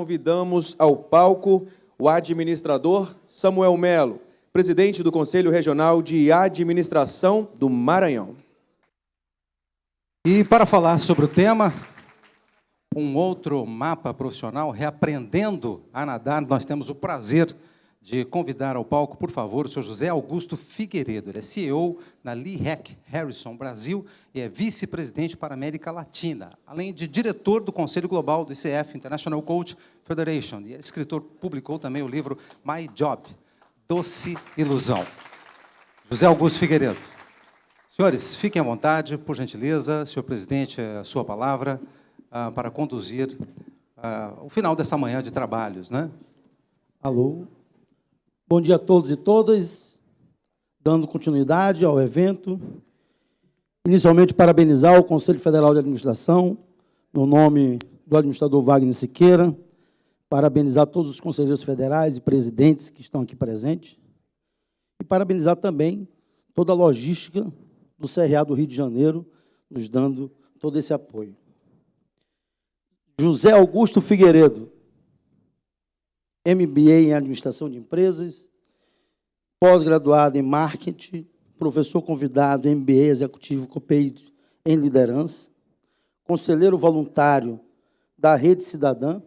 convidamos ao palco o administrador Samuel Melo, presidente do Conselho Regional de Administração do Maranhão. E para falar sobre o tema, um outro mapa profissional, Reaprendendo a Nadar, nós temos o prazer de convidar ao palco, por favor, o senhor José Augusto Figueiredo. Ele é CEO na Lee Heck Harrison Brasil e é vice-presidente para a América Latina, além de diretor do Conselho Global do ICF, International Coach Federation, e é escritor, publicou também o livro My Job, Doce Ilusão. José Augusto Figueiredo. Senhores, fiquem à vontade, por gentileza, senhor presidente, a sua palavra, para conduzir o final dessa manhã de trabalhos, né? Alô. Bom dia a todos e todas. Dando continuidade ao evento. Inicialmente, parabenizar o Conselho Federal de Administração, no nome do administrador Wagner Siqueira, parabenizar todos os conselheiros federais e presidentes que estão aqui presentes, e parabenizar também toda a logística do CRA do Rio de Janeiro, nos dando todo esse apoio. José Augusto Figueiredo, MBA em Administração de Empresas, pós-graduado em Marketing, professor convidado em MBA Executivo Copeide em Liderança, conselheiro voluntário da Rede Cidadã,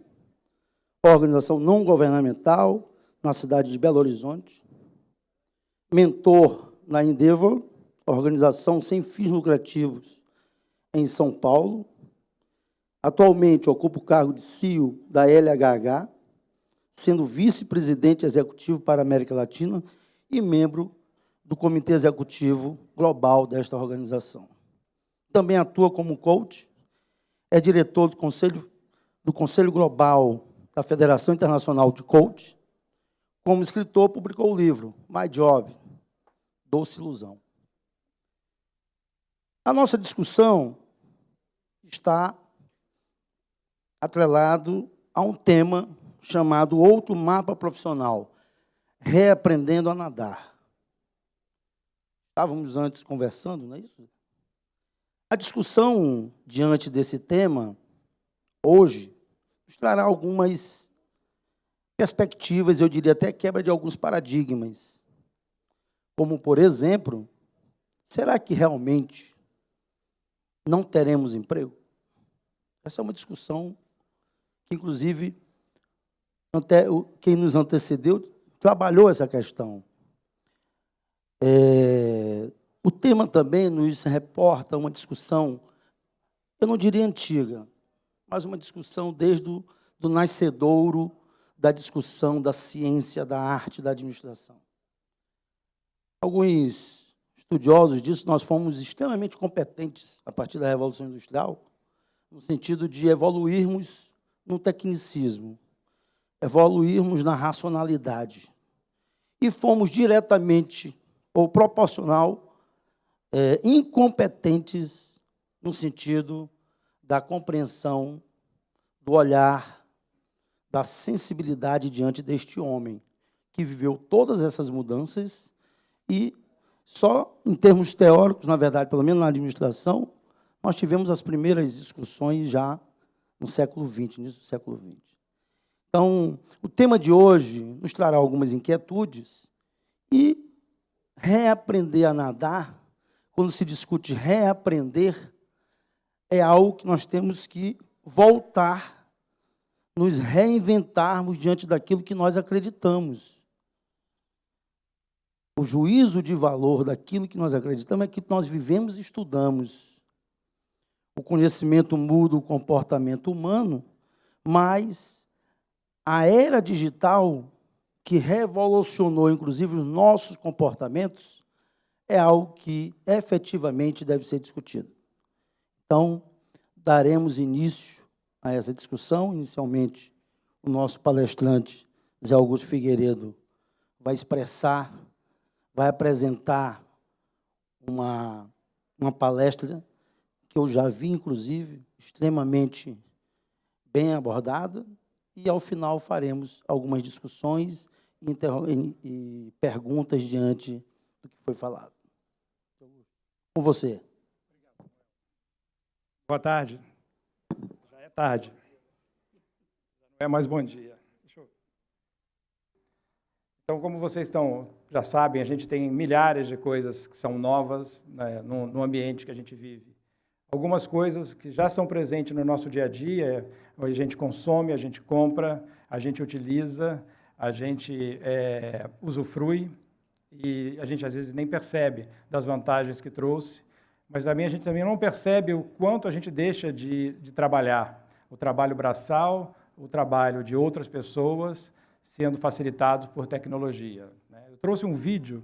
organização não governamental na cidade de Belo Horizonte, mentor na Endeavor, organização sem fins lucrativos em São Paulo. Atualmente ocupa o cargo de CEO da LHH, sendo vice-presidente executivo para a América Latina e membro do Comitê Executivo Global desta organização. Também atua como coach, é diretor do Conselho Global da Federação Internacional de Coach. Como escritor, publicou o livro My Job, Doce Ilusão. A nossa discussão está atrelado a um tema chamado Outro Mapa Profissional, Reaprendendo a Nadar. Estávamos antes conversando, não é isso? A discussão diante desse tema, hoje, nos trará algumas perspectivas, eu diria até quebra de alguns paradigmas. Como, por exemplo, será que realmente não teremos emprego? Essa é uma discussão que, inclusive, quem nos antecedeu trabalhou essa questão. O tema também nos reporta uma discussão, eu não diria antiga, mas uma discussão desde o nascedouro da discussão da ciência, da arte, da administração. Alguns estudiosos disso, nós fomos extremamente competentes a partir da Revolução Industrial, no sentido de evoluirmos no tecnicismo, evoluirmos na racionalidade. E fomos diretamente ou proporcional incompetentes no sentido da compreensão, do olhar, da sensibilidade diante deste homem que viveu todas essas mudanças e só em termos teóricos, na verdade, pelo menos na administração, nós tivemos as primeiras discussões já no século XX, início do século XX. Então, o tema de hoje nos trará algumas inquietudes e reaprender a nadar, quando se discute reaprender, é algo que nós temos que voltar, nos reinventarmos diante daquilo que nós acreditamos. O juízo de valor daquilo que nós acreditamos é que nós vivemos e estudamos. O conhecimento muda o comportamento humano, mas a era digital, que revolucionou, inclusive, os nossos comportamentos, é algo que efetivamente deve ser discutido. Então, daremos início a essa discussão. Inicialmente, o nosso palestrante, Zé Augusto Figueiredo, vai expressar, vai apresentar uma palestra que eu já vi, inclusive, extremamente bem abordada, e, ao final, faremos algumas discussões e perguntas diante do que foi falado. Com você. Boa tarde. Já é tarde. Mas bom dia. Então, como vocês já sabem, a gente tem milhares de coisas que são novas, né, no ambiente que a gente vive. Algumas coisas que já são presentes no nosso dia a dia, a gente consome, a gente compra, a gente utiliza, a gente usufrui, e a gente às vezes nem percebe das vantagens que trouxe, mas também a gente também não percebe o quanto a gente deixa de trabalhar. O trabalho braçal, o trabalho de outras pessoas sendo facilitados por tecnologia. Eu trouxe um vídeo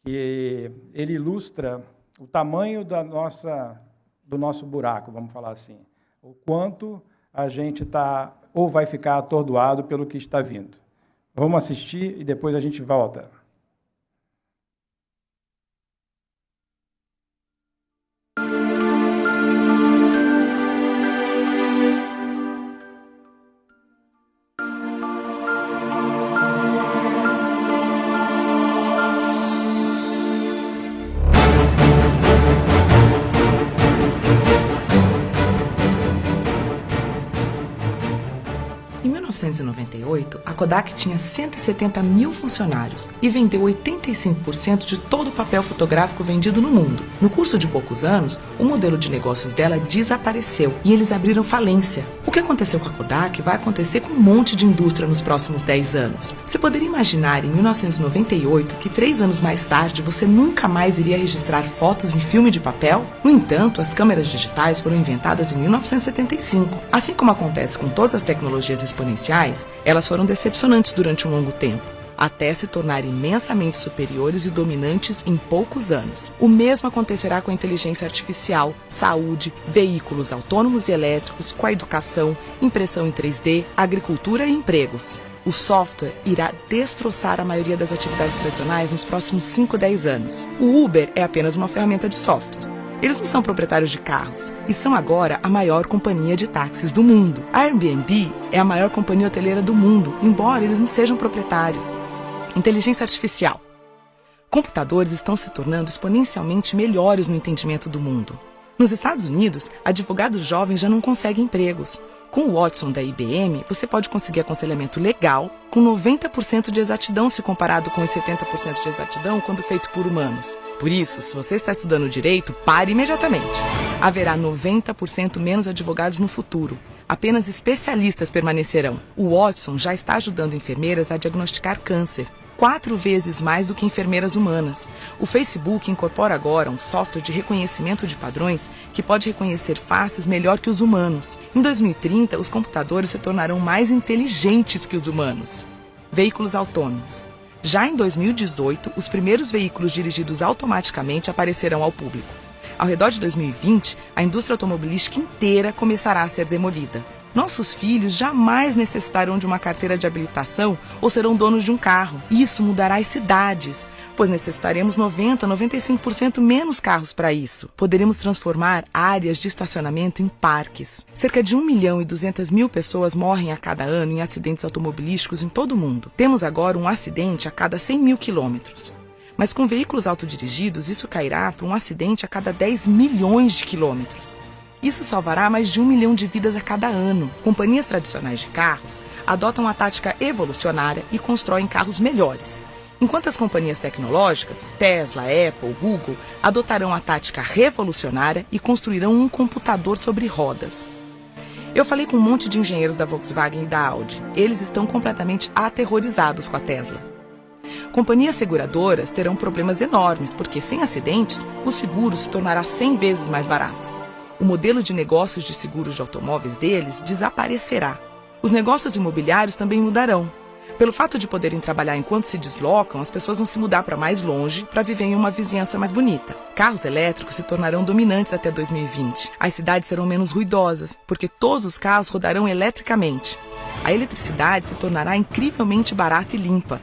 que ele ilustra o tamanho do nosso buraco, vamos falar assim. O quanto a gente está ou vai ficar atordoado pelo que está vindo. Vamos assistir e depois a gente volta. Em 1998, a Kodak tinha 170 mil funcionários e vendeu 85% de todo o papel fotográfico vendido no mundo. No curso de poucos anos, o modelo de negócios dela desapareceu e eles abriram falência. O que aconteceu com a Kodak vai acontecer com um monte de indústria nos próximos 10 anos. Você poderia imaginar em 1998 que 3 anos mais tarde você nunca mais iria registrar fotos em filme de papel? No entanto, as câmeras digitais foram inventadas em 1975. Assim como acontece com todas as tecnologias exponenciais, elas foram decepcionantes durante um longo tempo, até se tornarem imensamente superiores e dominantes em poucos anos. O mesmo acontecerá com a inteligência artificial, saúde, veículos autônomos e elétricos, com a educação, impressão em 3D, agricultura e empregos. O software irá destroçar a maioria das atividades tradicionais nos próximos 5 a 10 anos. O Uber é apenas uma ferramenta de software. Eles não são proprietários de carros e são agora a maior companhia de táxis do mundo. A Airbnb é a maior companhia hoteleira do mundo, embora eles não sejam proprietários. Inteligência artificial. Computadores estão se tornando exponencialmente melhores no entendimento do mundo. Nos Estados Unidos, advogados jovens já não conseguem empregos. Com o Watson da IBM, você pode conseguir aconselhamento legal com 90% de exatidão se comparado com os 70% de exatidão quando feito por humanos. Por isso, se você está estudando direito, pare imediatamente. Haverá 90% menos advogados no futuro. Apenas especialistas permanecerão. O Watson já está ajudando enfermeiras a diagnosticar câncer, 4 vezes mais do que enfermeiras humanas. O Facebook incorpora agora um software de reconhecimento de padrões que pode reconhecer faces melhor que os humanos. Em 2030, os computadores se tornarão mais inteligentes que os humanos. Veículos autônomos. Já em 2018, os primeiros veículos dirigidos automaticamente aparecerão ao público. Ao redor de 2020, a indústria automobilística inteira começará a ser demolida. Nossos filhos jamais necessitarão de uma carteira de habilitação ou serão donos de um carro. Isso mudará as cidades, pois necessitaremos 90% a 95% menos carros para isso. Poderemos transformar áreas de estacionamento em parques. Cerca de 1.200.000 pessoas morrem a cada ano em acidentes automobilísticos em todo o mundo. Temos agora um acidente a cada 100.000 quilômetros. Mas com veículos autodirigidos, isso cairá para um acidente a cada 10 milhões de quilômetros. Isso salvará mais de 1 milhão de vidas a cada ano. Companhias tradicionais de carros adotam a tática evolucionária e constroem carros melhores, enquanto as companhias tecnológicas, Tesla, Apple, Google, adotarão a tática revolucionária e construirão um computador sobre rodas. Eu falei com um monte de engenheiros da Volkswagen e da Audi. Eles estão completamente aterrorizados com a Tesla. Companhias seguradoras terão problemas enormes, porque sem acidentes, o seguro se tornará 100 vezes mais barato. O modelo de negócios de seguros de automóveis deles desaparecerá. Os negócios imobiliários também mudarão. Pelo fato de poderem trabalhar enquanto se deslocam, as pessoas vão se mudar para mais longe para viver em uma vizinhança mais bonita. Carros elétricos se tornarão dominantes até 2020. As cidades serão menos ruidosas, porque todos os carros rodarão eletricamente. A eletricidade se tornará incrivelmente barata e limpa.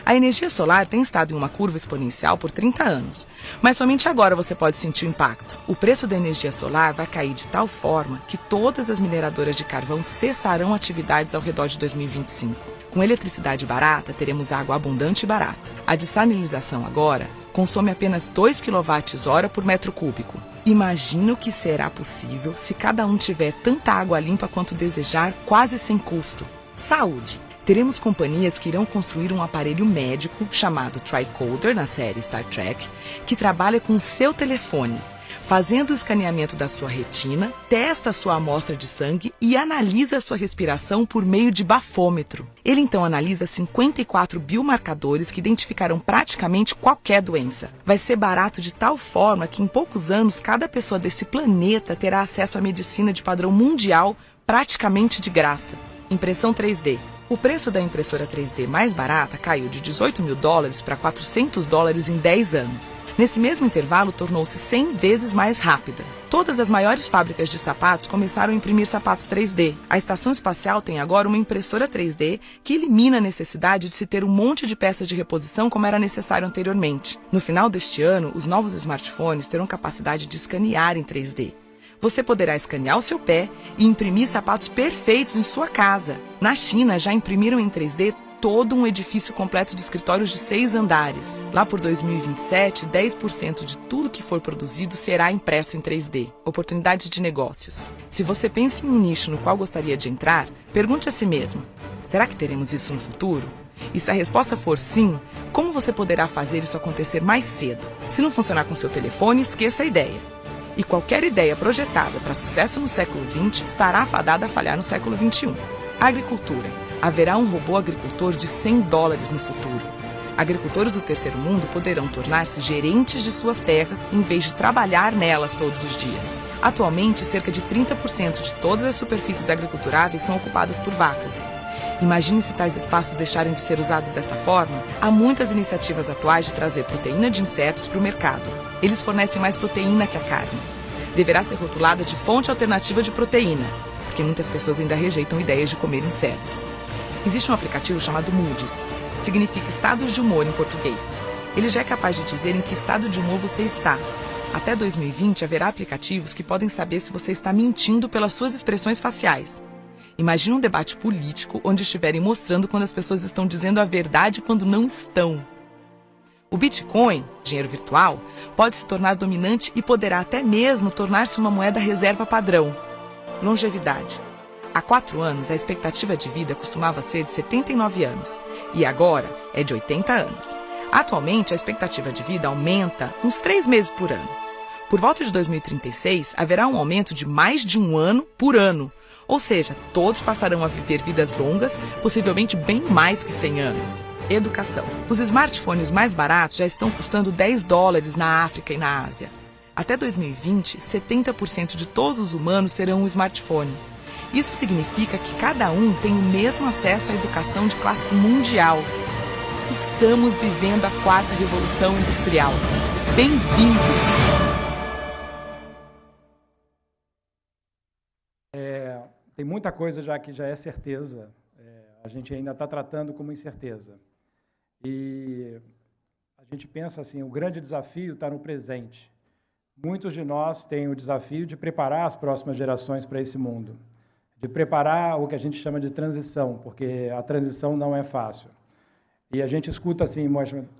A energia solar tem estado em uma curva exponencial por 30 anos, mas somente agora você pode sentir o impacto. O preço da energia solar vai cair de tal forma que todas as mineradoras de carvão cessarão atividades ao redor de 2025. Com eletricidade barata, teremos água abundante e barata. A dessalinização agora consome apenas 2 kWh por metro cúbico. Imagina o que será possível se cada um tiver tanta água limpa quanto desejar, quase sem custo. Saúde. Teremos companhias que irão construir um aparelho médico chamado Tricorder, na série Star Trek, que trabalha com o seu telefone, fazendo o escaneamento da sua retina, testa a sua amostra de sangue e analisa a sua respiração por meio de bafômetro. Ele então analisa 54 biomarcadores que identificarão praticamente qualquer doença. Vai ser barato de tal forma que em poucos anos cada pessoa desse planeta terá acesso à medicina de padrão mundial praticamente de graça. Impressão 3D. O preço da impressora 3D mais barata caiu de $18 mil para $400 em 10 anos. Nesse mesmo intervalo, tornou-se 100 vezes mais rápida. Todas as maiores fábricas de sapatos começaram a imprimir sapatos 3D. A estação espacial tem agora uma impressora 3D que elimina a necessidade de se ter um monte de peças de reposição como era necessário anteriormente. No final deste ano, os novos smartphones terão capacidade de escanear em 3D. Você poderá escanear o seu pé e imprimir sapatos perfeitos em sua casa. Na China, já imprimiram em 3D todo um edifício completo de escritórios de 6 andares. Lá por 2027, 10% de tudo que for produzido será impresso em 3D. Oportunidades de negócios. Se você pensa em um nicho no qual gostaria de entrar, pergunte a si mesmo: será que teremos isso no futuro? E se a resposta for sim, como você poderá fazer isso acontecer mais cedo? Se não funcionar com seu telefone, esqueça a ideia. E qualquer ideia projetada para sucesso no século XX estará afadada a falhar no século XXI. Agricultura. Haverá um robô agricultor de $100 no futuro. Agricultores do terceiro mundo poderão tornar-se gerentes de suas terras em vez de trabalhar nelas todos os dias. Atualmente, cerca de 30% de todas as superfícies agriculturáveis são ocupadas por vacas. Imagine se tais espaços deixarem de ser usados desta forma. Há muitas iniciativas atuais de trazer proteína de insetos para o mercado. Eles fornecem mais proteína que a carne. Deverá ser rotulada de fonte alternativa de proteína, porque muitas pessoas ainda rejeitam ideias de comer insetos. Existe um aplicativo chamado Moody's. Significa estados de humor em português. Ele já é capaz de dizer em que estado de humor você está. Até 2020 haverá aplicativos que podem saber se você está mentindo pelas suas expressões faciais. Imagine um debate político onde estiverem mostrando quando as pessoas estão dizendo a verdade e quando não estão. O Bitcoin, dinheiro virtual, pode se tornar dominante e poderá até mesmo tornar-se uma moeda reserva padrão. Longevidade. Há 4 anos, a expectativa de vida costumava ser de 79 anos e agora é de 80 anos. Atualmente, a expectativa de vida aumenta uns 3 meses por ano. Por volta de 2036, haverá um aumento de mais de 1 ano por ano. Ou seja, todos passarão a viver vidas longas, possivelmente bem mais que 100 anos. Educação. Os smartphones mais baratos já estão custando $10 na África e na Ásia. Até 2020, 70% de todos os humanos terão um smartphone. Isso significa que cada um tem o mesmo acesso à educação de classe mundial. Estamos vivendo a 4ª Revolução Industrial. Bem-vindos! Tem muita coisa já que já é certeza. A gente ainda está tratando como incerteza. E a gente pensa assim, o grande desafio está no presente. Muitos de nós têm o desafio de preparar as próximas gerações para esse mundo, de preparar o que a gente chama de transição, porque a transição não é fácil. E a gente escuta assim,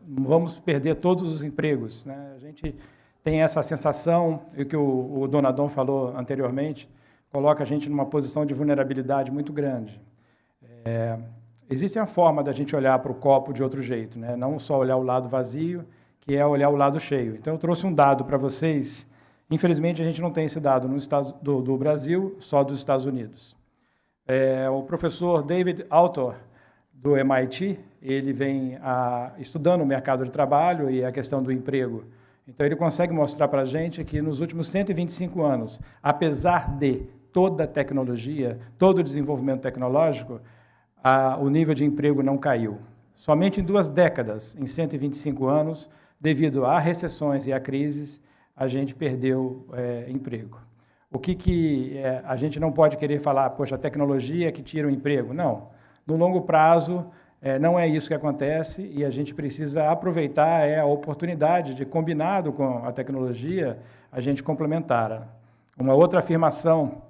vamos perder todos os empregos, né? A gente tem essa sensação, e o que o Donadon falou anteriormente, coloca a gente numa posição de vulnerabilidade muito grande. Existe uma forma da gente olhar para o copo de outro jeito, né? Não só olhar o lado vazio, que é olhar o lado cheio. Então, eu trouxe um dado para vocês. Infelizmente, a gente não tem esse dado do Brasil, só dos Estados Unidos. O professor David Autor, do MIT, ele vem estudando o mercado de trabalho e a questão do emprego. Então, ele consegue mostrar para a gente que, nos últimos 125 anos, apesar de toda a tecnologia, todo o desenvolvimento tecnológico, o nível de emprego não caiu. Somente em 2 décadas, em 125 anos, devido a recessões e a crises, a gente perdeu emprego. O que a gente não pode querer falar, poxa, a tecnologia que tira o emprego? Não. No longo prazo, não é isso que acontece e a gente precisa aproveitar a oportunidade de, combinado com a tecnologia, a gente complementar. Uma outra afirmação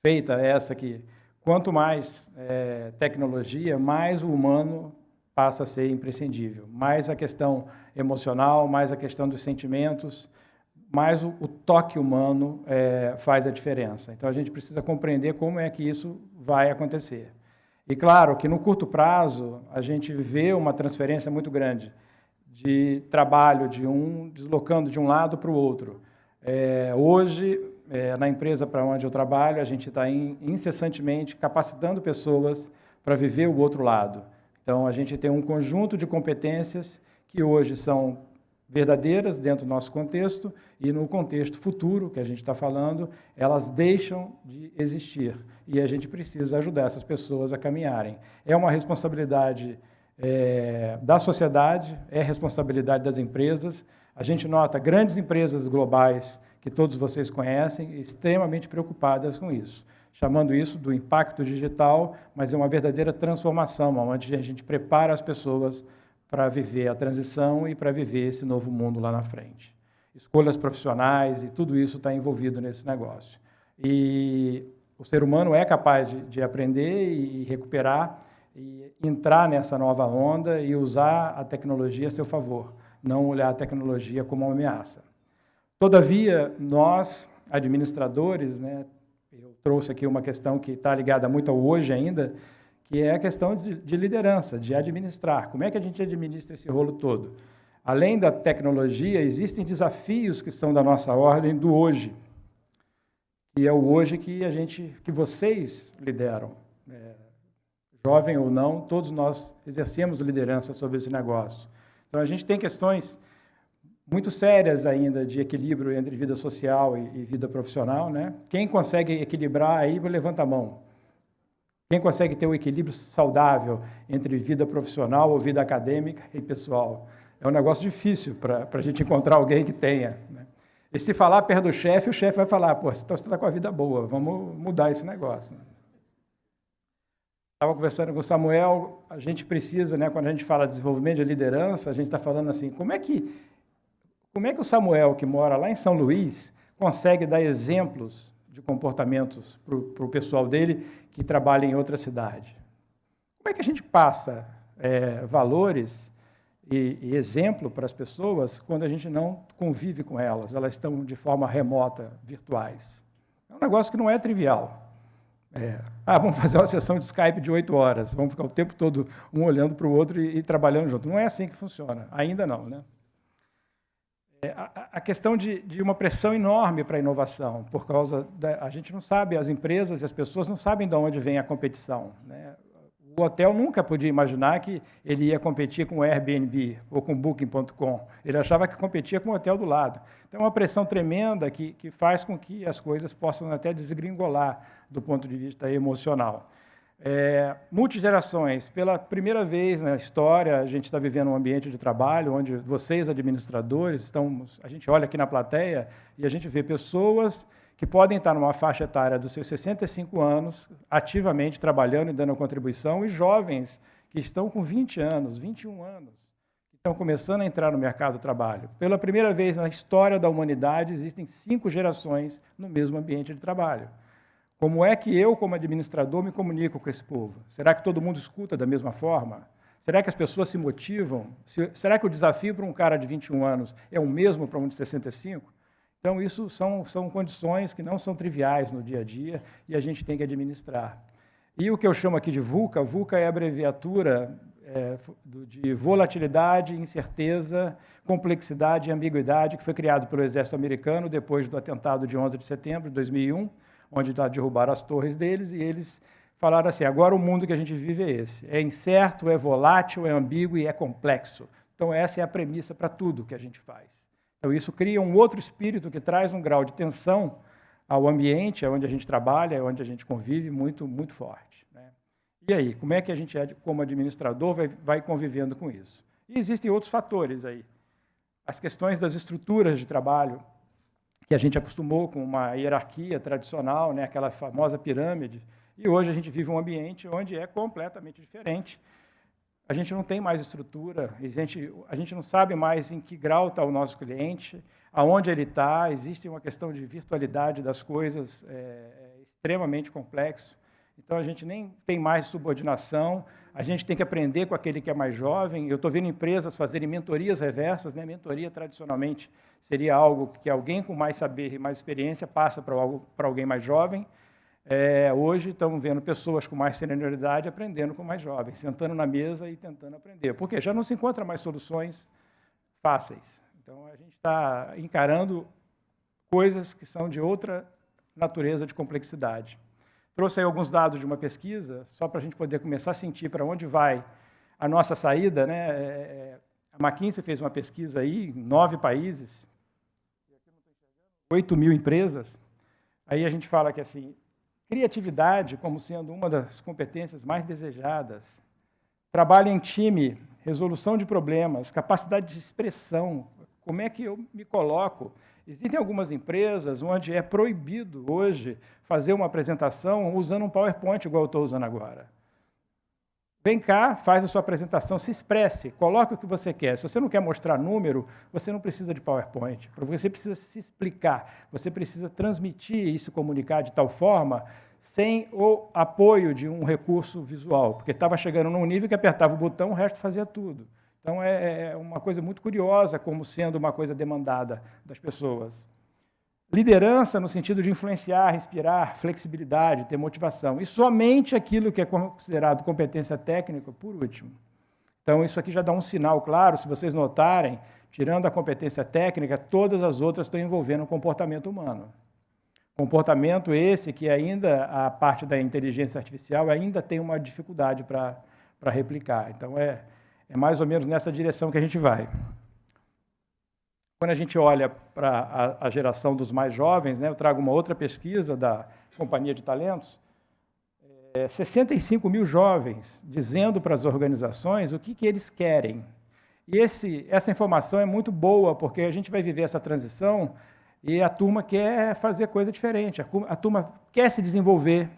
feita é essa aqui. Quanto mais tecnologia, mais o humano passa a ser imprescindível. Mais a questão emocional, mais a questão dos sentimentos, mais o toque humano faz a diferença. Então, a gente precisa compreender como é que isso vai acontecer. E, claro, que no curto prazo a gente vê uma transferência muito grande de trabalho de um deslocando de um lado para o outro. Hoje, na empresa para onde eu trabalho, a gente está incessantemente capacitando pessoas para viver o outro lado. Então, a gente tem um conjunto de competências que hoje são verdadeiras dentro do nosso contexto e no contexto futuro que a gente está falando, elas deixam de existir e a gente precisa ajudar essas pessoas a caminharem. É uma responsabilidade da sociedade, é responsabilidade das empresas. A gente nota grandes empresas globais que todos vocês conhecem extremamente preocupadas com isso, chamando isso do impacto digital, mas é uma verdadeira transformação, onde a gente prepara as pessoas para viver a transição e para viver esse novo mundo lá na frente. Escolhas profissionais e tudo isso está envolvido nesse negócio. E o ser humano é capaz de aprender e recuperar e entrar nessa nova onda e usar a tecnologia a seu favor, não olhar a tecnologia como uma ameaça. Todavia, nós, administradores, eu trouxe aqui uma questão que está ligada muito ao hoje ainda, que é a questão de liderança, de administrar. Como é que a gente administra esse rolo todo? Além da tecnologia, existem desafios que são da nossa ordem do hoje, e é o hoje que vocês lideram. Jovem ou não, todos nós exercemos liderança sobre esse negócio. Então, a gente tem questões muito sérias ainda de equilíbrio entre vida social e vida profissional. Quem consegue equilibrar aí, levanta a mão. Quem consegue ter um equilíbrio saudável entre vida profissional ou vida acadêmica e pessoal? É um negócio difícil para a gente encontrar alguém que tenha. E se falar perto do chefe, o chefe vai falar, pô, então você está com a vida boa, vamos mudar esse negócio. Estava conversando com o Samuel, a gente precisa, quando a gente fala de desenvolvimento de liderança, a gente está falando assim, como é que o Samuel, que mora lá em São Luís, consegue dar exemplos de comportamentos para o pessoal dele que trabalha em outra cidade? Como é que a gente passa valores e exemplo para as pessoas quando a gente não convive com elas? Elas estão de forma remota, virtuais. É um negócio que não é trivial. Vamos fazer uma sessão de Skype de 8 horas, vamos ficar o tempo todo um olhando para o outro e trabalhando junto. Não é assim que funciona, ainda não. A questão de uma pressão enorme para a inovação, por causa a gente não sabe, as empresas e as pessoas não sabem de onde vem a competição. O hotel nunca podia imaginar que ele ia competir com o Airbnb ou com o Booking.com. Ele achava que competia com o hotel do lado. Então, é uma pressão tremenda que faz com que as coisas possam até desgringolar do ponto de vista emocional. Multigerações. Pela primeira vez na história, a gente está vivendo um ambiente de trabalho onde vocês, administradores, a gente olha aqui na plateia e a gente vê pessoas que podem estar numa faixa etária dos seus 65 anos, ativamente trabalhando e dando contribuição, e jovens que estão com 20 anos, 21 anos, que estão começando a entrar no mercado do trabalho. Pela primeira vez na história da humanidade, existem 5 gerações no mesmo ambiente de trabalho. Como é que eu, como administrador, me comunico com esse povo? Será que todo mundo escuta da mesma forma? Será que as pessoas se motivam? Será que o desafio para um cara de 21 anos é o mesmo para um de 65? Então, isso são condições que não são triviais no dia a dia e a gente tem que administrar. E o que eu chamo aqui de VUCA, VUCA é a abreviatura de volatilidade, incerteza, complexidade e ambiguidade, que foi criado pelo Exército Americano depois do atentado de 11 de setembro de 2001, onde derrubaram as torres deles, e eles falaram assim, agora o mundo que a gente vive é esse. É incerto, é volátil, é ambíguo e é complexo. Então, essa é a premissa para tudo que a gente faz. Então, isso cria um outro espírito que traz um grau de tensão ao ambiente onde a gente trabalha, onde a gente convive, muito, muito forte. E aí, como é que a gente, como administrador, vai convivendo com isso? E existem outros fatores aí. As questões das estruturas de trabalho, que a gente acostumou com uma hierarquia tradicional, aquela famosa pirâmide, e hoje a gente vive um ambiente onde é completamente diferente. A gente não tem mais estrutura, a gente não sabe mais em que grau está o nosso cliente, aonde ele está, existe uma questão de virtualidade das coisas extremamente complexo. Então, a gente nem tem mais subordinação, a gente tem que aprender com aquele que é mais jovem. Eu estou vendo empresas fazerem mentorias reversas. Mentoria, tradicionalmente, seria algo que alguém com mais saber e mais experiência passa para alguém mais jovem. Hoje estamos vendo pessoas com mais senioridade aprendendo com mais jovens, sentando na mesa e tentando aprender. Por quê? Já não se encontra mais soluções fáceis. Então, a gente está encarando coisas que são de outra natureza de complexidade. Trouxe aí alguns dados de uma pesquisa, só para a gente poder começar a sentir para onde vai a nossa saída, né? A McKinsey fez uma pesquisa aí, em 9 países, 8 mil empresas. Aí a gente fala que assim, criatividade como sendo uma das competências mais desejadas, trabalho em time, resolução de problemas, capacidade de expressão, como é que eu me coloco? Existem algumas empresas onde é proibido hoje fazer uma apresentação usando um PowerPoint igual eu estou usando agora. Vem cá, faz a sua apresentação, se expresse, coloque o que você quer. Se você não quer mostrar número, você não precisa de PowerPoint. Você precisa se explicar, você precisa transmitir e se comunicar de tal forma sem o apoio de um recurso visual, porque estava chegando num nível que apertava o botão, o resto fazia tudo. Então, é uma coisa muito curiosa como sendo uma coisa demandada das pessoas. Liderança no sentido de influenciar, inspirar, flexibilidade, ter motivação. E somente aquilo que é considerado competência técnica, por último. Então, isso aqui já dá um sinal claro, se vocês notarem, tirando a competência técnica, todas as outras estão envolvendo o comportamento humano. Comportamento esse que ainda, a parte da inteligência artificial, ainda tem uma dificuldade para replicar. Então, é mais ou menos nessa direção que a gente vai. Quando a gente olha para a geração dos mais jovens, né, eu trago uma outra pesquisa da Companhia de Talentos, 65 mil jovens dizendo para as organizações o que eles querem. E essa informação é muito boa, porque a gente vai viver essa transição e a turma quer fazer coisa diferente, a turma quer se desenvolver,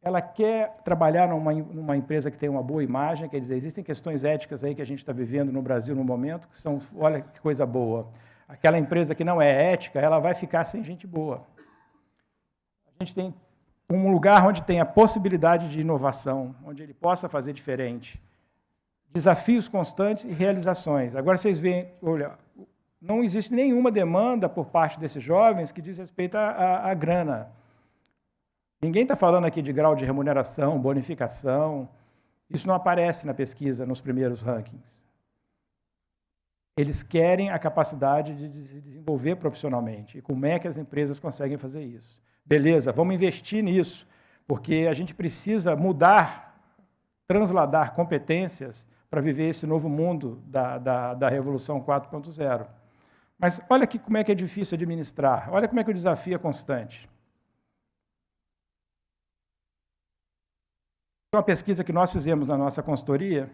ela quer trabalhar numa empresa que tem uma boa imagem, quer dizer, existem questões éticas aí que a gente está vivendo no Brasil no momento, que são, olha que coisa boa. Aquela empresa que não é ética, ela vai ficar sem gente boa. A gente tem um lugar onde tem a possibilidade de inovação, onde ele possa fazer diferente. Desafios constantes e realizações. Agora vocês veem, olha, não existe nenhuma demanda por parte desses jovens que diz respeito à grana. Ninguém está falando aqui de grau de remuneração, bonificação. Isso não aparece na pesquisa, nos primeiros rankings. Eles querem a capacidade de se desenvolver profissionalmente. E como é que as empresas conseguem fazer isso? Beleza, vamos investir nisso, porque a gente precisa mudar, transladar competências para viver esse novo mundo da Revolução 4.0. Mas olha aqui como é que é difícil administrar, olha como é que o desafio é constante. Uma pesquisa que nós fizemos na nossa consultoria,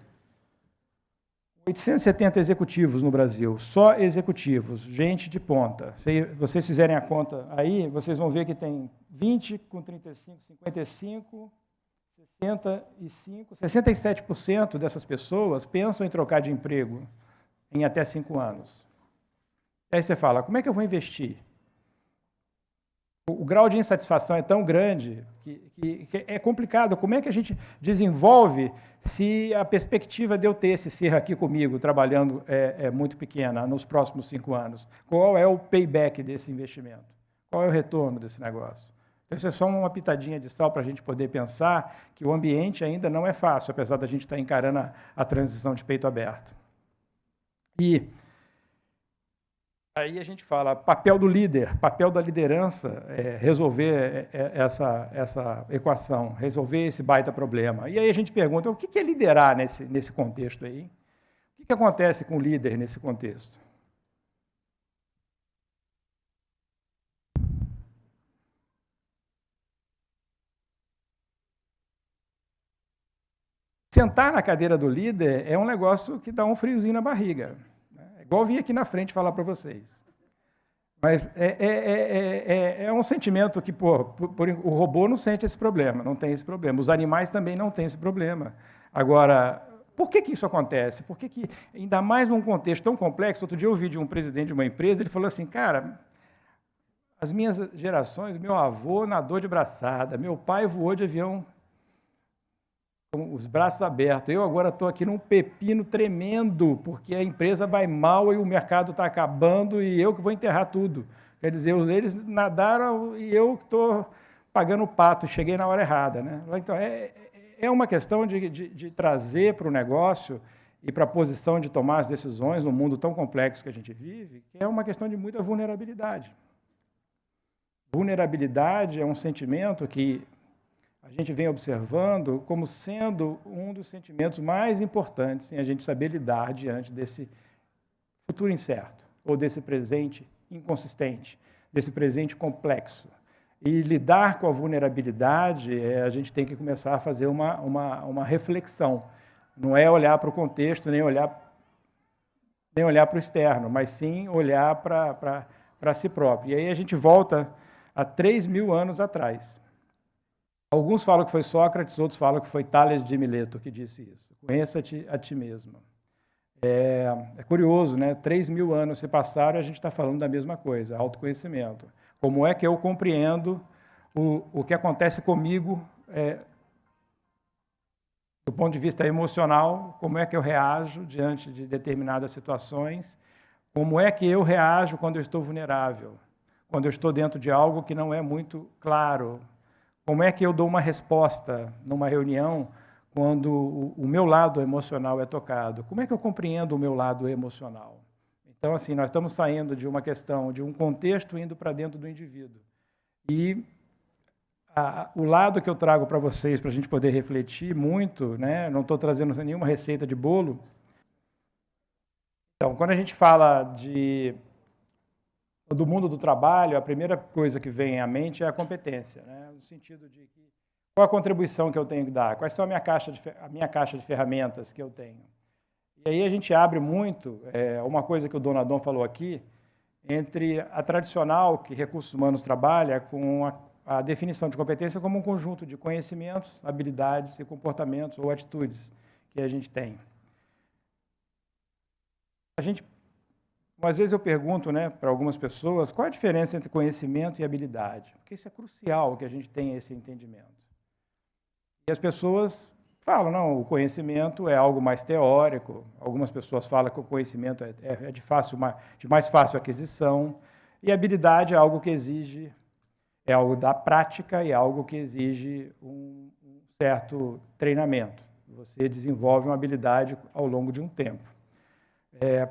870 executivos no Brasil, só executivos, gente de ponta. Se vocês fizerem a conta aí, vocês vão ver que tem 20 com 35, 55, 65, 67% dessas pessoas pensam em trocar de emprego em até 5 anos. Aí você fala, como é que eu vou investir? O grau de insatisfação é tão grande que é complicado. Como é que a gente desenvolve se a perspectiva de eu ter esse ser aqui comigo, trabalhando, é muito pequena nos próximos 5 anos? Qual é o payback desse investimento? Qual é o retorno desse negócio? Então, isso é só uma pitadinha de sal para a gente poder pensar que o ambiente ainda não é fácil, apesar da gente estar encarando a transição de peito aberto. E aí a gente fala, papel do líder, papel da liderança é resolver essa equação, resolver esse baita problema. E aí a gente pergunta, o que é liderar nesse contexto aí? O que acontece com o líder nesse contexto? Sentar na cadeira do líder é um negócio que dá um friozinho na barriga. Igual eu vim aqui na frente falar para vocês. Mas é um sentimento que, o robô não sente esse problema, não tem esse problema. Os animais também não têm esse problema. Agora, por que isso acontece? Por que, ainda mais num contexto tão complexo, outro dia eu ouvi de um presidente de uma empresa, ele falou assim, cara, as minhas gerações, meu avô nadou de braçada, meu pai voou de avião com os braços abertos. Eu agora estou aqui num pepino tremendo, porque a empresa vai mal e o mercado está acabando e eu que vou enterrar tudo. Quer dizer, eles nadaram e eu que estou pagando o pato, cheguei na hora errada, né? Então, é uma questão de trazer para o negócio e para a posição de tomar as decisões no mundo tão complexo que a gente vive, que é uma questão de muita vulnerabilidade. Vulnerabilidade é um sentimento que a gente vem observando como sendo um dos sentimentos mais importantes em a gente saber lidar diante desse futuro incerto, ou desse presente inconsistente, desse presente complexo. E lidar com a vulnerabilidade, a gente tem que começar a fazer uma reflexão. Não é olhar para o contexto, nem olhar para o externo, mas sim olhar para si próprio. E aí a gente volta a 3.000 anos atrás. Alguns falam que foi Sócrates, outros falam que foi Tales de Mileto que disse isso. Conheça-te a ti mesmo. É curioso, né? 3.000 anos se passaram e a gente está falando da mesma coisa, autoconhecimento. Como é que eu compreendo o que acontece comigo do ponto de vista emocional, como é que eu reajo diante de determinadas situações, como é que eu reajo quando eu estou vulnerável, quando eu estou dentro de algo que não é muito claro, como é que eu dou uma resposta numa reunião quando o meu lado emocional é tocado, como é que eu compreendo o meu lado emocional. Então, assim, nós estamos saindo de uma questão, de um contexto indo para dentro do indivíduo. E o lado que eu trago para vocês, para a gente poder refletir muito, né? Não estou trazendo nenhuma receita de bolo. Então, quando a gente fala do mundo do trabalho, a primeira coisa que vem à mente é a competência, né? No sentido de qual a contribuição que eu tenho que dar, quais são a minha caixa de ferramentas que eu tenho. E aí a gente abre muito, uma coisa que o Donadon falou aqui, entre a tradicional que Recursos Humanos trabalha com a definição de competência como um conjunto de conhecimentos, habilidades e comportamentos ou atitudes que a gente tem. Às vezes eu pergunto, né, para algumas pessoas qual a diferença entre conhecimento e habilidade, porque isso é crucial que a gente tenha esse entendimento. E as pessoas falam, não, o conhecimento é algo mais teórico, algumas pessoas falam que o conhecimento é de mais fácil aquisição, e a habilidade é algo que exige, é algo da prática e é algo que exige um certo treinamento. Você desenvolve uma habilidade ao longo de um tempo.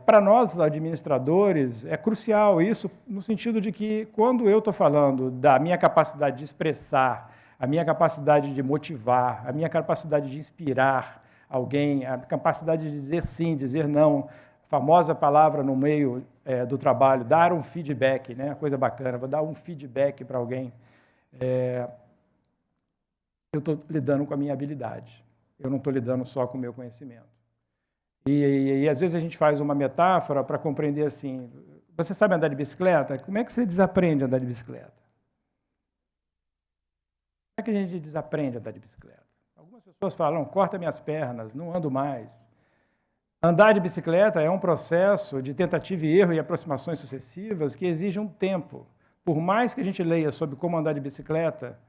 Para nós, administradores, é crucial isso, no sentido de que, quando eu estou falando da minha capacidade de expressar, a minha capacidade de motivar, a minha capacidade de inspirar alguém, a capacidade de dizer sim, dizer não, a famosa palavra no meio do trabalho, dar um feedback, né? Coisa bacana, vou dar um feedback para alguém. Eu estou lidando com a minha habilidade, eu não estou lidando só com o meu conhecimento. E às vezes a gente faz uma metáfora para compreender assim, você sabe andar de bicicleta? Como é que você desaprende a andar de bicicleta? Como é que a gente desaprende a andar de bicicleta? Algumas pessoas falam, corta minhas pernas, não ando mais. Andar de bicicleta é um processo de tentativa e erro e aproximações sucessivas que exige um tempo. Por mais que a gente leia sobre como andar de bicicleta,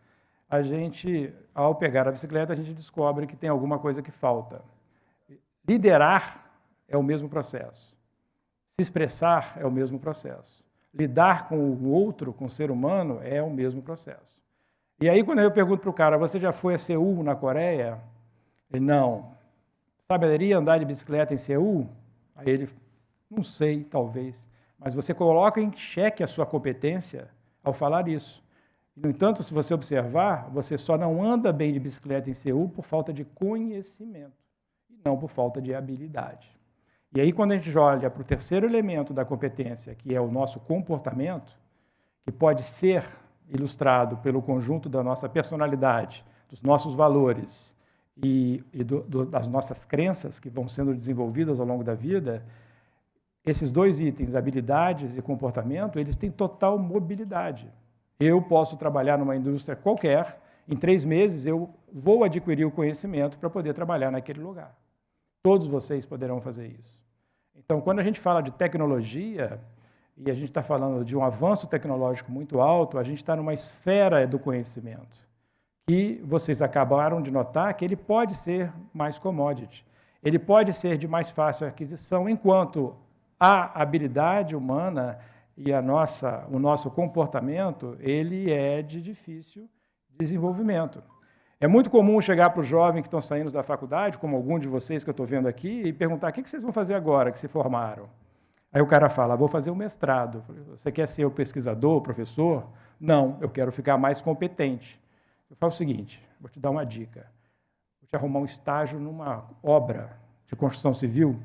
a gente, ao pegar a bicicleta, a gente descobre que tem alguma coisa que falta. Liderar é o mesmo processo. Se expressar é o mesmo processo. Lidar com o outro, com o ser humano, é o mesmo processo. E aí, quando eu pergunto para o cara, você já foi a Seul, na Coreia? Ele, não. Saberia andar de bicicleta em Seul? Aí ele, não sei, talvez. Mas você coloca em xeque a sua competência ao falar isso. No entanto, se você observar, você só não anda bem de bicicleta em Seul por falta de conhecimento, e não por falta de habilidade. E aí, quando a gente olha para o terceiro elemento da competência, que é o nosso comportamento, que pode ser ilustrado pelo conjunto da nossa personalidade, dos nossos valores e das nossas crenças que vão sendo desenvolvidas ao longo da vida, esses dois itens, habilidades e comportamento, eles têm total mobilidade. Eu posso trabalhar numa indústria qualquer, em 3 meses eu vou adquirir o conhecimento para poder trabalhar naquele lugar. Todos vocês poderão fazer isso. Então, quando a gente fala de tecnologia, e a gente está falando de um avanço tecnológico muito alto, a gente está numa esfera do conhecimento, que vocês acabaram de notar que ele pode ser mais commodity, ele pode ser de mais fácil aquisição, enquanto a habilidade humana e o nosso comportamento, ele é de difícil desenvolvimento. É muito comum chegar para os jovens que estão saindo da faculdade, como algum de vocês que eu estou vendo aqui, e perguntar: o que vocês vão fazer agora que se formaram? Aí o cara fala: vou fazer um mestrado. Você quer ser o pesquisador, o professor? Não, eu quero ficar mais competente. Eu faço o seguinte, vou te dar uma dica. Vou te arrumar um estágio numa obra de construção civil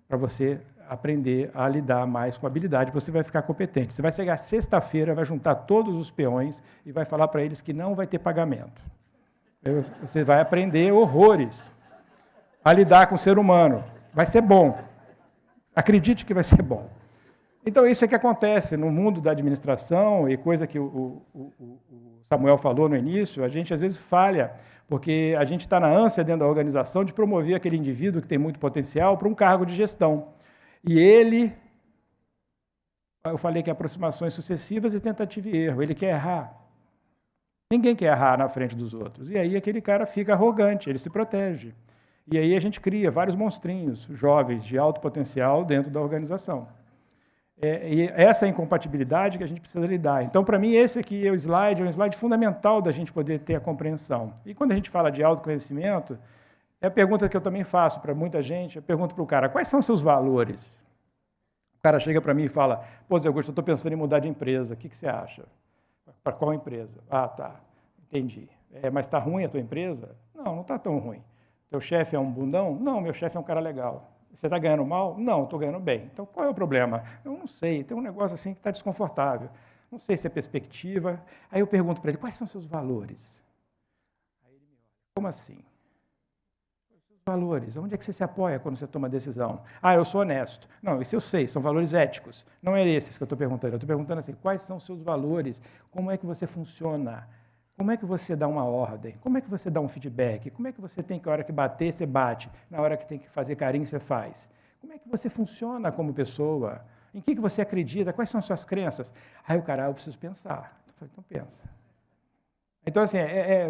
para você aprender a lidar mais com habilidade, você vai ficar competente. Você vai chegar sexta-feira, vai juntar todos os peões e vai falar para eles que não vai ter pagamento. Você vai aprender horrores a lidar com o ser humano. Vai ser bom. Acredite que vai ser bom. Então, isso é que acontece no mundo da administração, e coisa que o Samuel falou no início, a gente às vezes falha, porque a gente está na ânsia dentro da organização de promover aquele indivíduo que tem muito potencial para um cargo de gestão. E ele, eu falei que aproximações sucessivas e tentativa e erro, ele quer errar. Ninguém quer errar na frente dos outros. E aí aquele cara fica arrogante, ele se protege. E aí a gente cria vários monstrinhos jovens de alto potencial dentro da organização. E essa é a incompatibilidade que a gente precisa lidar. Então, para mim, esse aqui é um slide fundamental da gente poder ter a compreensão. E quando a gente fala de autoconhecimento, é a pergunta que eu também faço para muita gente, eu pergunto para o cara: quais são os seus valores? O cara chega para mim e fala: pô, Zé Augusto, eu estou pensando em mudar de empresa, o que você acha? Para qual empresa? Ah, tá, entendi. Mas está ruim a tua empresa? Não, não está tão ruim. Teu chefe é um bundão? Não, meu chefe é um cara legal. Você está ganhando mal? Não, estou ganhando bem. Então, qual é o problema? Eu não sei, tem um negócio assim que está desconfortável. Não sei se é perspectiva. Aí eu pergunto para ele: quais são os seus valores? Aí ele me olha: como assim? Valores. Onde é que você se apoia quando você toma decisão? Ah, eu sou honesto. Não, isso eu sei, são valores éticos. Não é esses que eu estou perguntando. Eu estou perguntando assim: quais são os seus valores? Como é que você funciona? Como é que você dá uma ordem? Como é que você dá um feedback? Como é que você tem que, na hora que bater, você bate? Na hora que tem que fazer carinho, você faz? Como é que você funciona como pessoa? Em que você acredita? Quais são as suas crenças? Aí o cara: eu preciso pensar. Eu falei: então pensa. Então, assim,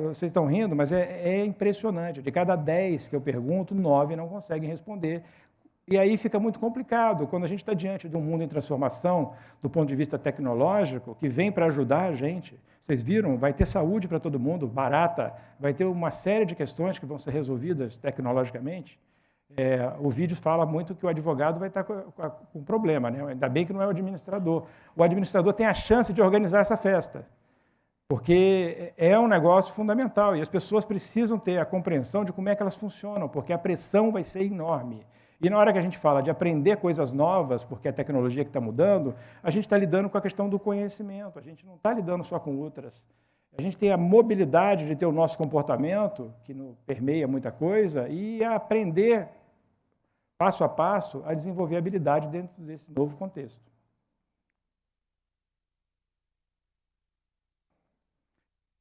vocês estão rindo, mas é impressionante. De cada 10 que eu pergunto, 9 não conseguem responder. E aí fica muito complicado quando a gente está diante de um mundo em transformação, do ponto de vista tecnológico, que vem para ajudar a gente. Vocês viram? Vai ter saúde para todo mundo, barata, vai ter uma série de questões que vão ser resolvidas tecnologicamente. O vídeo fala muito que o advogado vai estar com um problema, né? Ainda bem que não é o administrador. O administrador tem a chance de organizar essa festa, porque é um negócio fundamental e as pessoas precisam ter a compreensão de como é que elas funcionam, porque a pressão vai ser enorme. E na hora que a gente fala de aprender coisas novas, porque é a tecnologia que está mudando, a gente está lidando com a questão do conhecimento, a gente não está lidando só com outras. A gente tem a mobilidade de ter o nosso comportamento, que permeia muita coisa, e a aprender, passo a passo, a desenvolver habilidade dentro desse novo contexto.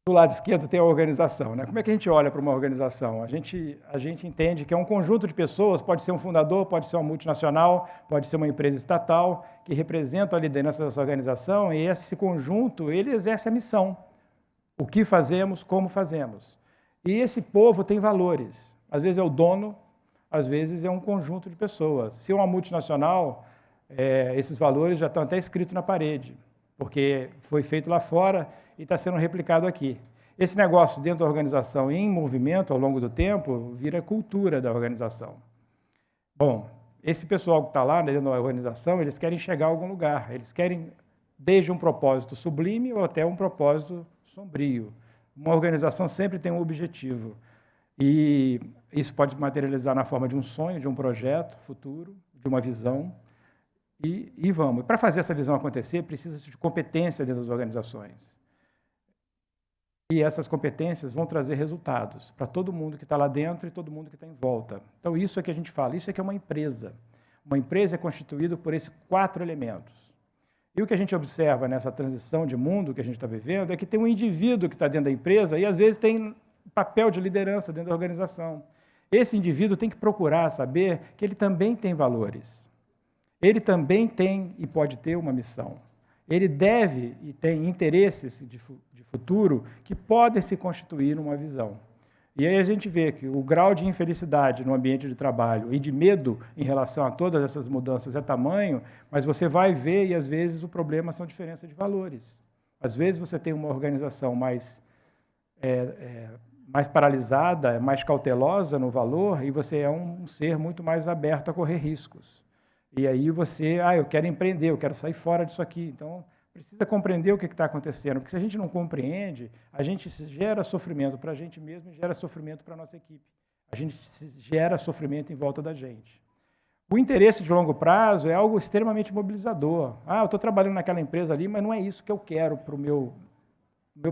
Do lado esquerdo tem a organização, né? Como é que a gente olha para uma organização? A gente entende que é um conjunto de pessoas, pode ser um fundador, pode ser uma multinacional, pode ser uma empresa estatal, que representa a liderança dessa organização, e esse conjunto, ele exerce a missão. O que fazemos, como fazemos. E esse povo tem valores. Às vezes é o dono, às vezes é um conjunto de pessoas. Se é uma multinacional, esses valores já estão até escritos na parede, porque foi feito lá fora e está sendo replicado aqui. Esse negócio dentro da organização em movimento ao longo do tempo vira cultura da organização. Bom, esse pessoal que está lá dentro da organização, eles querem chegar a algum lugar, eles querem desde um propósito sublime ou até um propósito sombrio. Uma organização sempre tem um objetivo e isso pode materializar na forma de um sonho, de um projeto futuro, de uma visão. E vamos. Para fazer essa visão acontecer, precisa de competência dentro das organizações. E essas competências vão trazer resultados para todo mundo que está lá dentro e todo mundo que está em volta. Então, isso é que a gente fala, isso é que é uma empresa. Uma empresa é constituída por esses 4 elementos. E o que a gente observa nessa transição de mundo que a gente está vivendo é que tem um indivíduo que está dentro da empresa e, às vezes, tem papel de liderança dentro da organização. Esse indivíduo tem que procurar saber que ele também tem valores. Ele também tem e pode ter uma missão. Ele deve e tem interesses de futuro que podem se constituir numa visão. E aí a gente vê que o grau de infelicidade no ambiente de trabalho e de medo em relação a todas essas mudanças é tamanho, mas você vai ver e, às vezes, o problema são diferença de valores. Às vezes, você tem uma organização mais mais paralisada, mais cautelosa no valor, e você é um ser muito mais aberto a correr riscos. E aí você, eu quero empreender, eu quero sair fora disso aqui. Então, precisa compreender o que está acontecendo, porque se a gente não compreende, a gente gera sofrimento para a gente mesmo e gera sofrimento para a nossa equipe. A gente gera sofrimento em volta da gente. O interesse de longo prazo é algo extremamente mobilizador. Eu estou trabalhando naquela empresa ali, mas não é isso que eu quero para o meu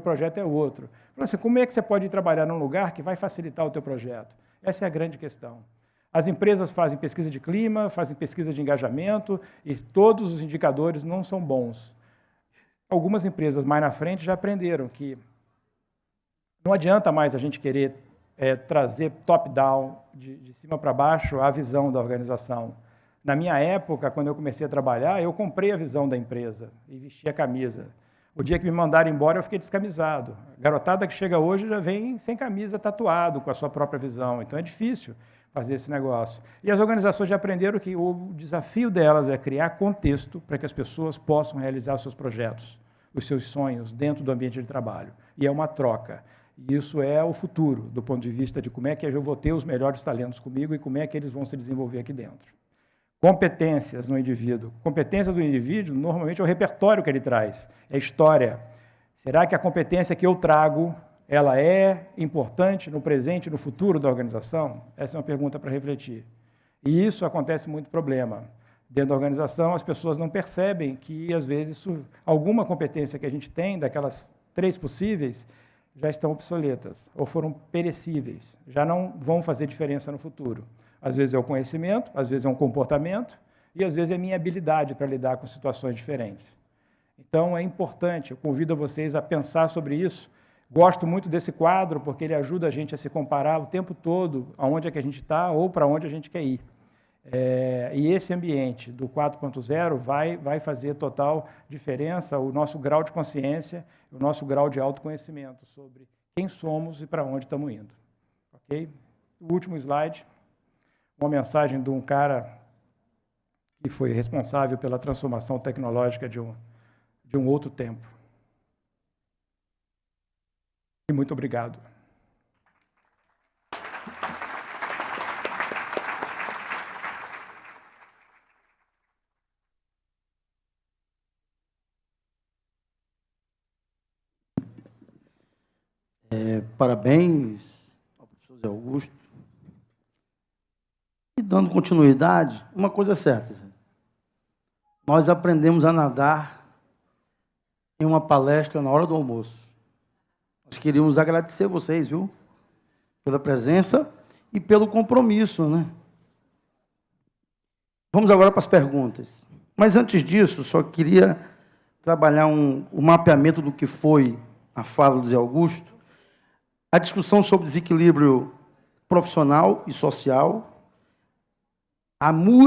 projeto, é outro. Assim, como é que você pode trabalhar num lugar que vai facilitar o teu projeto? Essa é a grande questão. As empresas fazem pesquisa de clima, fazem pesquisa de engajamento, e todos os indicadores não são bons. Algumas empresas mais na frente já aprenderam que não adianta mais a gente querer trazer top-down, de cima para baixo, a visão da organização. Na minha época, quando eu comecei a trabalhar, eu comprei a visão da empresa e vesti a camisa. O dia que me mandaram embora, eu fiquei descamisado. A garotada que chega hoje já vem sem camisa, tatuado, com a sua própria visão. Então, é difícil fazer esse negócio. E as organizações já aprenderam que o desafio delas é criar contexto para que as pessoas possam realizar os seus projetos, os seus sonhos dentro do ambiente de trabalho. E é uma troca. E isso é o futuro, do ponto de vista de como é que eu vou ter os melhores talentos comigo e como é que eles vão se desenvolver aqui dentro. Competências no indivíduo. Competência do indivíduo, normalmente, é o repertório que ele traz, é a história. Será que a competência que eu trago, ela é importante no presente e no futuro da organização? Essa é uma pergunta para refletir. E isso acontece muito problema. Dentro da organização, as pessoas não percebem que, às vezes, alguma competência que a gente tem, daquelas 3 possíveis, já estão obsoletas ou foram perecíveis, já não vão fazer diferença no futuro. Às vezes é o conhecimento, às vezes é um comportamento e, às vezes, é a minha habilidade para lidar com situações diferentes. Então, é importante, eu convido vocês a pensar sobre isso. Gosto muito desse quadro, porque ele ajuda a gente a se comparar o tempo todo aonde é que a gente está ou para onde a gente quer ir. E esse ambiente do 4.0 vai fazer total diferença o nosso grau de consciência, o nosso grau de autoconhecimento sobre quem somos e para onde estamos indo. Okay? O último slide, uma mensagem de um cara que foi responsável pela transformação tecnológica de um outro tempo. E muito obrigado. Parabéns ao professor Zé Augusto. E dando continuidade, uma coisa é certa, Zé. Nós aprendemos a nadar em uma palestra na hora do almoço. Nós queríamos agradecer vocês, viu? Pela presença e pelo compromisso, né? Vamos agora para as perguntas. Mas antes disso, só queria trabalhar o mapeamento do que foi a fala do Zé Augusto. A discussão sobre desequilíbrio profissional e social,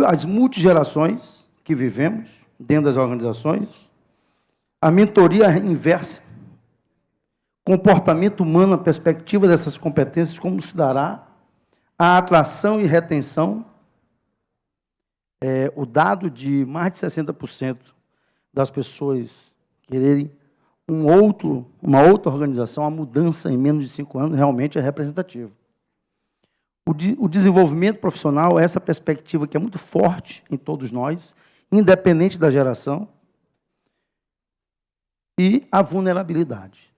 as multigerações que vivemos dentro das organizações, a mentoria inversa, comportamento humano, a perspectiva dessas competências, como se dará, a atração e retenção, o dado de mais de 60% das pessoas quererem uma outra organização, a mudança em menos de 5 anos realmente é representativa. O desenvolvimento profissional, essa perspectiva que é muito forte em todos nós, independente da geração, e a vulnerabilidade.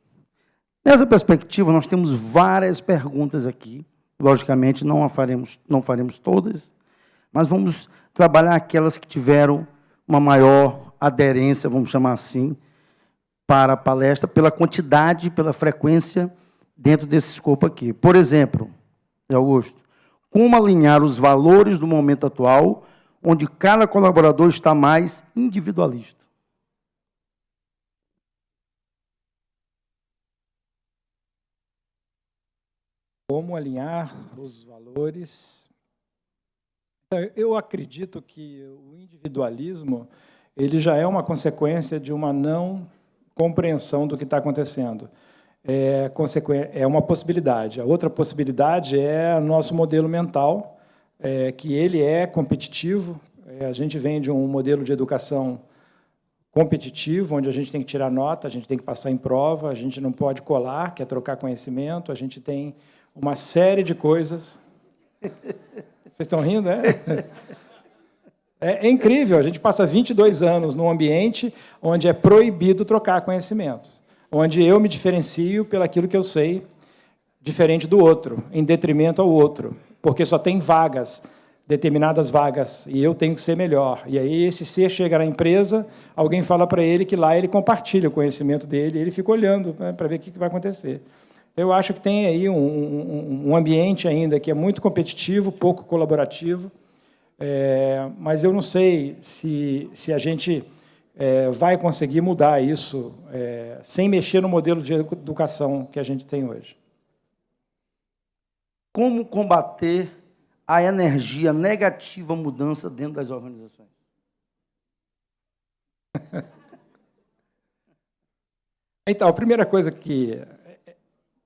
Nessa perspectiva, nós temos várias perguntas aqui, logicamente não faremos todas, mas vamos trabalhar aquelas que tiveram uma maior aderência, vamos chamar assim, para a palestra, pela quantidade, pela frequência dentro desse escopo aqui. Por exemplo, Augusto, como alinhar os valores do momento atual, onde cada colaborador está mais individualista? Como alinhar os valores? Eu acredito que o individualismo ele já é uma consequência de uma não compreensão do que está acontecendo. É uma possibilidade. A outra possibilidade é o nosso modelo mental, que ele é competitivo. A gente vem de um modelo de educação competitivo, onde a gente tem que tirar nota, a gente tem que passar em prova, a gente não pode colar, que é trocar conhecimento, a gente tem uma série de coisas. Vocês estão rindo, é? É incrível, a gente passa 22 anos num ambiente onde é proibido trocar conhecimento, onde eu me diferencio pelaquilo que eu sei, diferente do outro, em detrimento ao outro, porque só tem vagas, determinadas vagas, e eu tenho que ser melhor. E aí esse ser chega na empresa, alguém fala para ele que lá ele compartilha o conhecimento dele, e ele fica olhando, né, para ver o que vai acontecer. Eu acho que tem aí um ambiente ainda que é muito competitivo, pouco colaborativo, mas eu não sei se a gente vai conseguir mudar isso sem mexer no modelo de educação que a gente tem hoje. Como combater a energia negativa mudança dentro das organizações? Então, a primeira coisa que,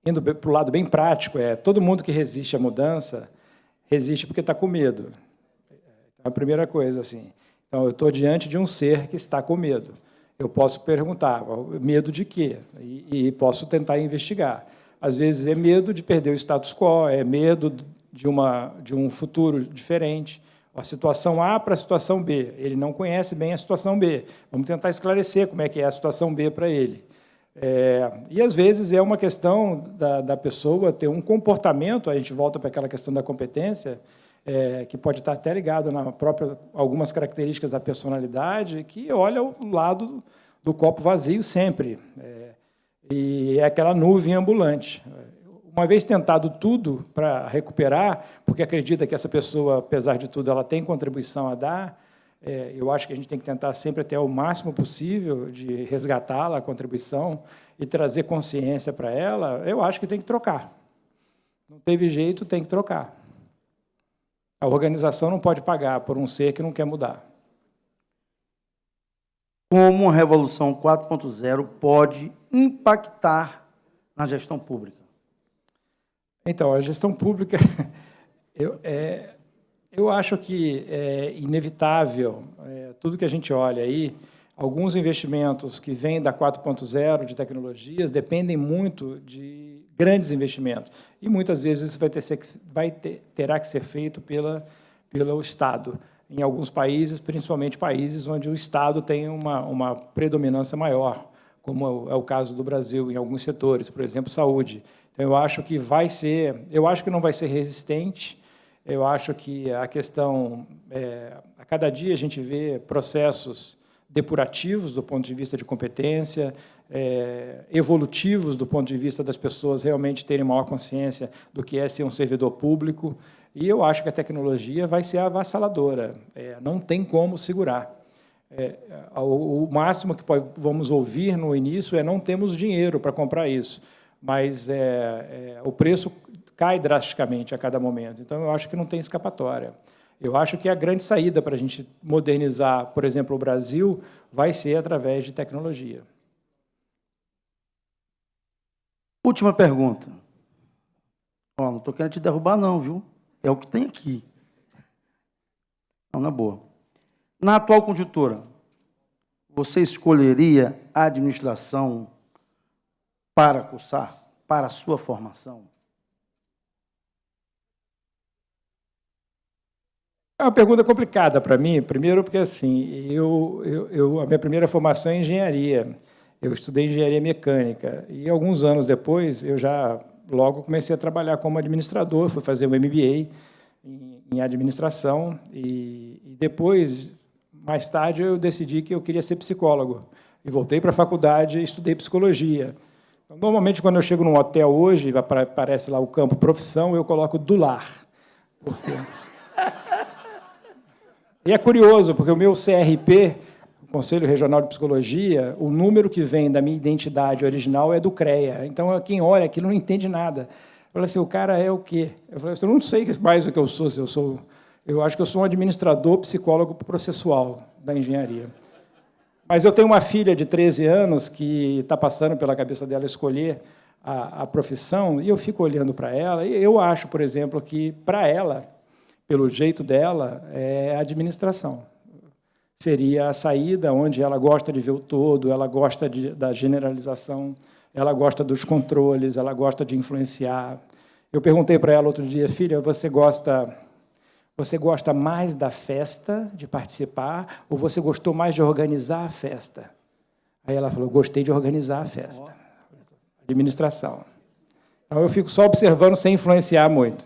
indo para o lado bem prático, todo mundo que resiste à mudança resiste porque está com medo. A primeira coisa, assim. Então, eu estou diante de um ser que está com medo. Eu posso perguntar, medo de quê? E posso tentar investigar. Às vezes é medo de perder o status quo, é medo de um futuro diferente. A situação A para a situação B. Ele não conhece bem a situação B. Vamos tentar esclarecer como é que é a situação B para ele. E, às vezes, é uma questão da pessoa ter um comportamento, a gente volta para aquela questão da competência, que pode estar até ligado na própria algumas características da personalidade, que olha o lado do copo vazio sempre. E é aquela nuvem ambulante. Uma vez tentado tudo para recuperar, porque acredita que essa pessoa, apesar de tudo, ela tem contribuição a dar, eu acho que a gente tem que tentar sempre até o máximo possível de resgatá-la, a contribuição, e trazer consciência para ela, eu acho que tem que trocar. Não teve jeito, tem que trocar. A organização não pode pagar por um ser que não quer mudar. Como a Revolução 4.0 pode impactar na gestão pública? Então, a gestão pública, eu acho que é inevitável, tudo que a gente olha aí, alguns investimentos que vêm da 4.0 de tecnologias dependem muito de grandes investimentos. E, muitas vezes, isso terá que ser feito pelo Estado. Em alguns países, principalmente países onde o Estado tem uma predominância maior, como é o caso do Brasil, em alguns setores, por exemplo, saúde. Então, eu acho que não vai ser resistente. Eu acho que a questão, a cada dia a gente vê processos depurativos do ponto de vista de competência, evolutivos do ponto de vista das pessoas realmente terem maior consciência do que é ser um servidor público. E eu acho que a tecnologia vai ser avassaladora. Não tem como segurar. O máximo que vamos ouvir no início é não temos dinheiro para comprar isso, mas o preço cai drasticamente a cada momento. Então, eu acho que não tem escapatória. Eu acho que a grande saída para a gente modernizar, por exemplo, o Brasil, vai ser através de tecnologia. Última pergunta. Não estou querendo te derrubar, não, viu? É o que tem aqui. Não, na boa. Na atual conjuntura, você escolheria a administração para cursar, para a sua formação? É uma pergunta complicada para mim, primeiro porque assim, a minha primeira formação é em engenharia. Eu estudei engenharia mecânica e alguns anos depois eu já logo comecei a trabalhar como administrador, fui fazer um MBA em administração e depois, mais tarde, eu decidi que eu queria ser psicólogo e voltei para a faculdade e estudei psicologia. Então, normalmente, quando eu chego num hotel hoje, aparece lá o campo profissão, eu coloco do lar. Porque... E é curioso, porque o meu CRP, o Conselho Regional de Psicologia, o número que vem da minha identidade original é do CREA. Então, quem olha aquilo não entende nada. Fala assim, o cara é o quê? Eu falei, eu não sei mais o que eu sou. Eu acho que eu sou um administrador psicólogo processual da engenharia. Mas eu tenho uma filha de 13 anos que está passando pela cabeça dela escolher a profissão, e eu fico olhando para ela, e eu acho, por exemplo, que, para ela, pelo jeito dela, é a administração. seria a saída, onde ela gosta de ver o todo, ela gosta da generalização, ela gosta dos controles, ela gosta de influenciar. Eu perguntei para ela outro dia, filha, você gosta mais da festa, de participar, ou você gostou mais de organizar a festa? Aí ela falou, gostei de organizar a festa. Administração. Então, eu fico só observando sem influenciar muito.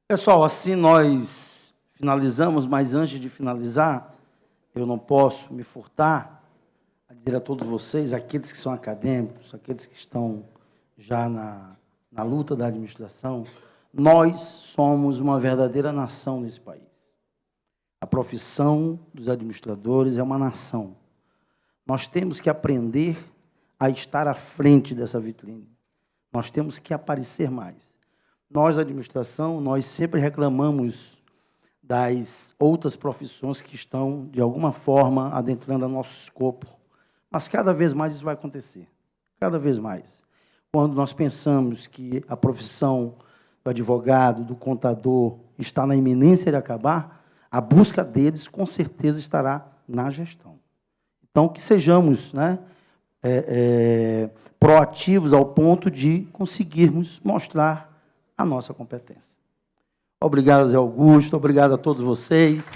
Pessoal, assim nós finalizamos, mas antes de finalizar, eu não posso me furtar a dizer a todos vocês, aqueles que são acadêmicos, aqueles que estão já na luta da administração, nós somos uma verdadeira nação nesse país. A profissão dos administradores é uma nação. Nós temos que aprender a estar à frente dessa vitrine. Nós temos que aparecer mais. Nós, da administração, nós sempre reclamamos das outras profissões que estão, de alguma forma, adentrando o nosso escopo. Mas cada vez mais isso vai acontecer. Cada vez mais. Quando nós pensamos que a profissão do advogado, do contador, está na iminência de acabar, a busca deles, com certeza, estará na gestão. Então, que sejamos, né, proativos ao ponto de conseguirmos mostrar a nossa competência. Obrigado, Zé Augusto. Obrigado a todos vocês.